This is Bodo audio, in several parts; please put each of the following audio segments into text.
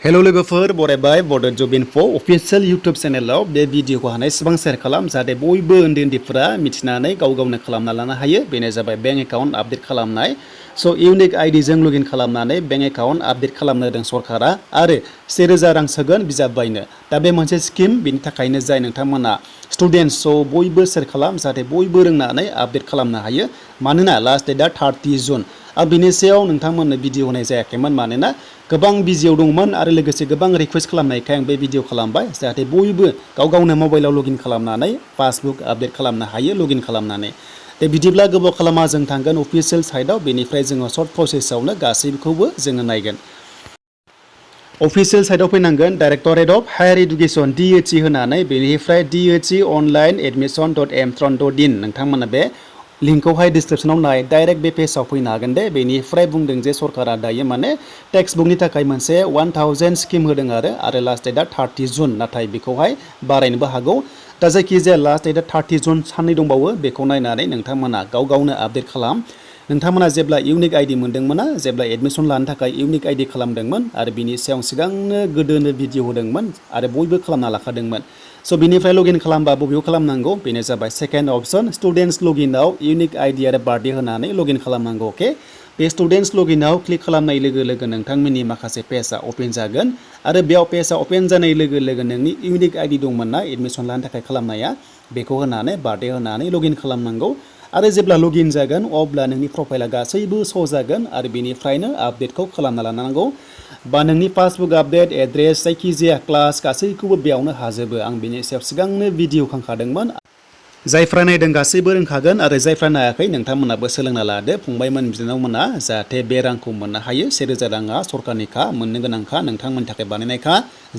हेलो लोगोफोर बरायबाय बड जब इनफो अफिशियेल इउट्यूब चेनेलाव बे भिडिअखौ हानायसेबां शेयार खालाम जाहाथे बयबो उन्दैफोरा मिथिनानै गावनो खालामना लानो हायो बेनो जाबाय बेंक एकाउन्ट आपडेट खालामनाय स' इउनिक आईडी जों लगिन खालामनानै बेंक एकाउन्ट आपडेट खालामनो होदों सरकारा आरो 1000 रां सोगोन बिजाब बायनो दा बे मोनसे स्किम बिनि थाखायनो जाय नोंथांमोना स्टुडेन्ट्स स' बयबो शेयार खालाम जाहाथे बयबो रोंनानै आपडेट खालामनो हायो मानोना लास्ट डेटआ 30 जुन आरो बिनि सायाव नोंथांमोननो भिडिअ होनाय जायाखैमोन मानोना गोबां बिजियाव दंमोन आरो लोगोसे गोबां रिक्वेस्ट खालामनायखाय आं बे भिडिअ खालामबाय जाहाथे बयबो गावनो मबाइलाव लगिन खालामनानै पासबुक आपडेट खालामनो हायो लगिन खालामनानै दे बिदिब्ला गोबाव खालामा जों थांगोन अफिशियेल साइटआव बेनिफ्राय जोङो सर्ट प्रसेसआवनो गासैखौबो जोङो नायगोन अफिशियेल साइटआव फैनांगोन directorate of higher education DHE होनानै बेनिफ्राय DHE अनलाइन admission.mtron.in नोंथांमोना बे लिंकखौहाय डिसक्रिप्शनाव नाय डाइरेक्ट बे पेजआव फैनो हागोन दे बेनिफ्राय बुंदों जे सरकारा दायो माने टेक्स्ट बुकनि थाखाय मोनसे 1000 स्किम होदों आरो लास्ट डेटआ 30 जुन नाथाय बेखौहाय बारायनोबो हागौ दा जायखिजाया लास्ट डेटआ 30 जुन साननै दंबावो बेखौ नायनानै नोंथांमोना गावनो आपडेट खालाम नोंथांमोना जेब्ला इउनिक आईडी मोनदोंमोन जेब्ला एडमिशन लानो थाखाय इउनिक आईडी खालामदोंमोन आरो बिनि सायाव सिगांनो गोदोनो भिडिअ होदोंमोन आरो बयबो खालामना लाखादोंमोन स' बिनिफ्राय लगिन खालामबा बबेयाव खालामनांगौ बेनो जाबाय सेकेन्ड अपसन स्टुडेन्ट्स लगिनआव इउनिक आईडी आरो बार्थडे होनानै लगिन खालामनांगौ अके बे स्टुडेन्ट्स लगिनआव क्लिक खालामनाय लोगो नोंथांमोननि माखासे पेजआ अपेन जागोन आरो बेयाव पेजआ अपेन जानाय लोगो नोंनि इउनिक आईडी दंमोन ना एडमिशन लानो थाखाय खालामनाया बेखौ होनानै बार्थडे होनानै लगिन खालामनांगौ आरो जेब्ला लगिन जागोन अब्ला नोंनि प्रफाइला गासैबो श' जागोन आरो बेनिफ्रायनो आपडेटखौ खालामना लानांगौ बा नोंनि पासबुक आपडेट एड्रेस जायखिजाया क्लास गासैखौबो बेयावनो हाजोबो आं बेनि सायाव सिगांनो भिडिअ खालामखादोंमोन जायफ्रा नायदों गासैबो रोंखागोन आरो जायफ्रा नायाखै नोंथांमोनाबो सोलोंना लादो फंबायमोन बिनानावमोना जाहाथे बे रांखौ मोननो हायो 1000 राङा सरकारनिखा मोननो गोनांखा नोंथांमोननि थाखाय बानायनायखा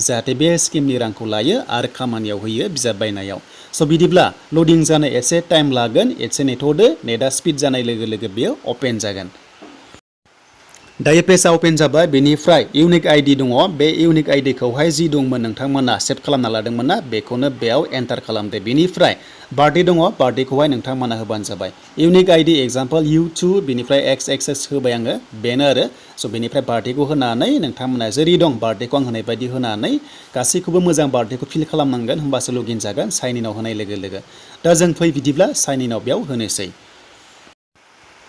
जाहाथे बे स्किमनि रांखौ लायो आरो खामानियाव होयो बिजाब बायनायाव स' बिदिब्ला लडिं जानो एसे टाइम लागोन एसे नेथ'दो नेटआ स्पिड जानाय लोगो बेयो अपेन जागोन दायो पेजआ अपेन जाबाय बेनिफ्राय इउनिक आईडी दङ बे इउनिक आईडीखौहाय जि दंमोन नोंथांमोना सेभ खालामना लादोंमोन ना बेखौनो बेयाव एन्टार खालामदो बेनिफ्राय बार्थडे दङ बार्थडेखौहाय नोंथांमोना होबानो जाबाय इउनिक आईडी एग्जाम्पल U2 बेनिफ्राय XXS होबाय आङो बेनो आरो स' बेनिफ्राय बार्थडेखौ होनानै नोंथांमोना जेरै दं बार्थडेखौ आं होनाय बायदि होनानै गासैखौबो मोजां बार्थडेखौ फिल खालामनांगोन होमबासो लगिन जागोन साइन इनआव होनाय लोगो दा जों फै बिदिब्ला साइन इनआव बेयाव होनोसै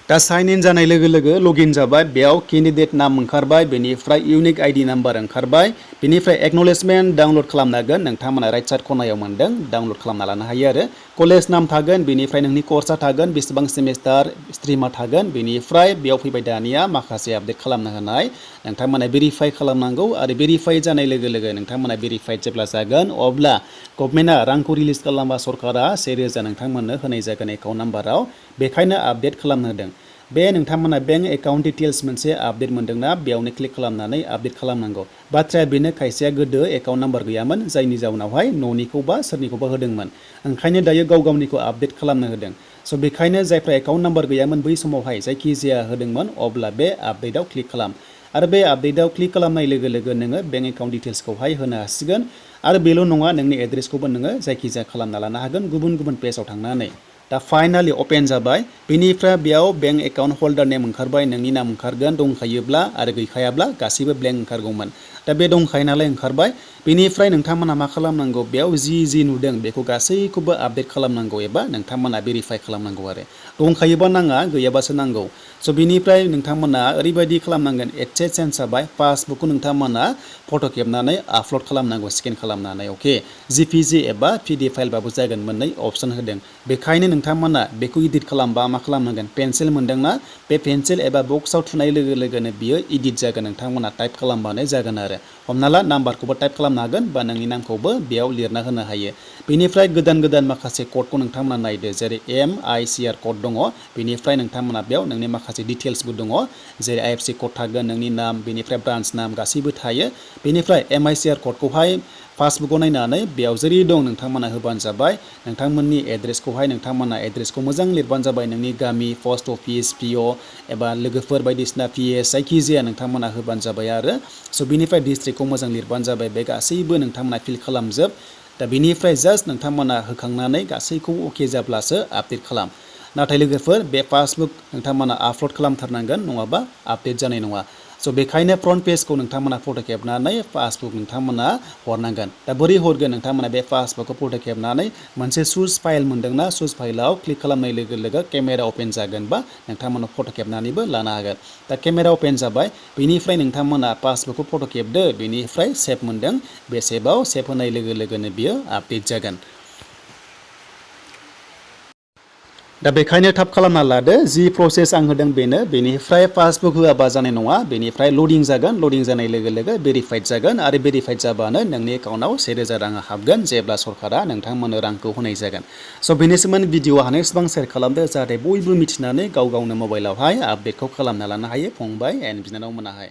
दा साइन इन जानाय लोगो लगिन जाबाय बेयाव केन्डिडेट नाम ओंखारबाय बेनिफ्राय इउनिक आईडी नाम्बार ओंखारबाय बेनिफ्राय एक्न'लेजमेन्ट डाउनलड खालामनांगोन नोंथांमोना राइट साइड खनायाव मोनदों डाउनलड खालामना लानो हायो आरो कलेज नाम थागोन बेनिफ्राय नोंनि कर्सआ थागोन बेसेबां सेमिस्टार स्ट्रिमा थागोन बेनिफ्राय बेयाव फैबाय दानिया माखासे आपडेट खालामनो होनाय नोंथांमोना भेरिफाइ खालामनांगौ आरो भेरिफाइ जानाय लोगो नोंथांमोना भेरिफाइड जेब्ला जागोन अब्ला गभर्नमेन्टआ रांखौ रिलिज खालामबा सरकारा 1000 नोंथांमोननो होनाय जागोन एकाउन्ट नाम्बाराव बेखायनो आपडेट खालामनो होदों बे नोंथांमोना बेंक एकाउन्ट डिटेल्स मोनसे आपडेट मोनदोंना बेयावनो क्लिक खालामनानै आपडेट खालामनांगौ बाथ्राया बेनो खायसेया गोदो एकाउन्ट नाम्बार गैयामोन जायनि जाउनावहाय न'निखौबा सोरनिखौबा होदोंमोन ओंखायनो दायो गावनिखौ आपडेट खालामनो होदों स' बेखायनो जायफ्रा एकाउन्ट नाम्बार गैयामोन बै समावहाय जायखिजाया होदोंमोन अब्ला बे आपडेटआव क्लिक खालाम आरो बे आपडेटआव क्लिक खालामनाय लोगो नोङो बेंक एकाउन्ट डिटेल्सखौहाय होनो हासिगोन आरो बेल' नङा नोंनि एड्रेसखौबो नोङो जायखिजाया खालामना लानो हागोन गुबुन पेजआव थांनानै दा फाइनालि अपेन जाबाय बेनिफ्राय बेयाव बेंक एकाउन्ट हल्डार नेम ओंखारबाय नोंनि नाम ओंखारगोन दंखायोब्ला आरो गैखायाब्ला गासैबो ब्लेंक ओंखारगौमोन दा बे दंखायो नालाय ओंखारबाय बेनिफ्राय नोंथांमोना मा खालामनांगौ बेयाव जि नुदों बेखौ गासैखौबो आपडेट खालामनांगौ एबा नोंथांमोना भेरिफाइ खालामनांगौ आरो दंखायोबा नाङा गैयाबासो नांगौ स' बिनिफ्राय नोंथांमोना ओरैबायदि खालामनांगोन एसे चेन्ज जाबाय पासबुकखौ नोंथांमोना फट' खेबनानै आपल'ड खालामनांगौ स्केन खालामनानै अके JPG एबा PDF फाइलबाबो जागोन मोननै अपसन होदों बेखायनो नोंथांमोना बेखौ इडिट खालामबा मा खालामनांगोन पेन्सिल मोनदोंना बे पेन्सिल एबा बक्सआव थुनाय लोगोनो बियो इडिट जागोन नोंथांमोना टाइप खालामबानो जागोन आरो हमना ला नाम्बारखौबो टाइप खालामनो हागोन बा नोंनि नामखौबो बेयाव लिरना होनो हायो बेनिफ्राय गोदान माखासे क'डखौ नोंथांमोना नायदो जेरै MICR क'ड दङ बेनिफ्राय नोंथांमोना बेयाव नोंनि माखासे डिटेल्सबो दङ जेरै IFSC क'ड थागोन नोंनि नाम बेनिफ्राय ब्रान्च नाम गासैबो थायो बेनिफ्राय MICR क'डखौहाय पासबुकआव नायनानै बेयाव जेरै दं नोंथांमोना होबानो जाबाय नोंथांमोननि एड्रेसखौहाय नोंथांमोना एड्रेसखौ मोजां लिरबानो जाबाय नोंनि गामि पस्ट अफिस PO एबा लोगोफोर बायदिसिना PS जायखिजाया नोंथांमोना होबानो जाबाय आरो स' बिनिफ्राय डिस्ट्रिक्टखौ मोजां लिरबानो जाबाय बे गासैबो नोंथांमोना फिल खालामजोब दा बिनिफ्राय जास्ट नोंथांमोना होखांनानै गासैखौबो अके जाब्लासो आपडेट खालाम नाथाय लोगोफोर बे पासबुक नोंथांमोना आपल'ड खालामथारनांगोन नङाबा आपडेट जानाय नङा स' बेखायनो फ्रन्ट पेजखौ नोंथांमोना फट' खेबनानै पासबुक नोंथांमोना हरनांगोन दा बोरै हरगोन नोंथांमोना बे पासबुकखौ फट' खेबनानै मोनसे सुज फाइल मोनदोंना सुज फाइलाव क्लिक खालामनाय लोगो लोगो केमेरा अपेन जागोन बा नोंथांमोना फट' खेबनानैबो लानो हागोन दा केमेरा अपेन जाबाय बेनिफ्राय नोंथांमोना पासबुकखौ फट' खेबदो बेनिफ्राय सेभ मोनदों बे सेभआव सेभ होनाय लोगो लोगोनो बियो आपडेट जागोन दा बेखायनो थाब खालामना लादो जि प्रसेस आं होदों बेनिफ्राय पासबुक होआबा जानाय नङा बेनिफ्राय लडिं जागोन लडिं जानाय लोगो लोगो भेरिफाइड जागोन आरो भेरिफाइड जाबानो नोंनि एकाउन्टआव 1000 राङा हाबगोन जेब्ला सरकारा नोंथांमोननो रांखौ होनाय जागोन स' बेनिसिम भिडिअ हानायसेबां शेयार खालामदो जाहाथे बयबो मिथिनानै गाव गावनो मबाइलावहाय आपडेटखौ खालामना लानो हायो फंबाय एन्ड बिनानाव मोनाहाय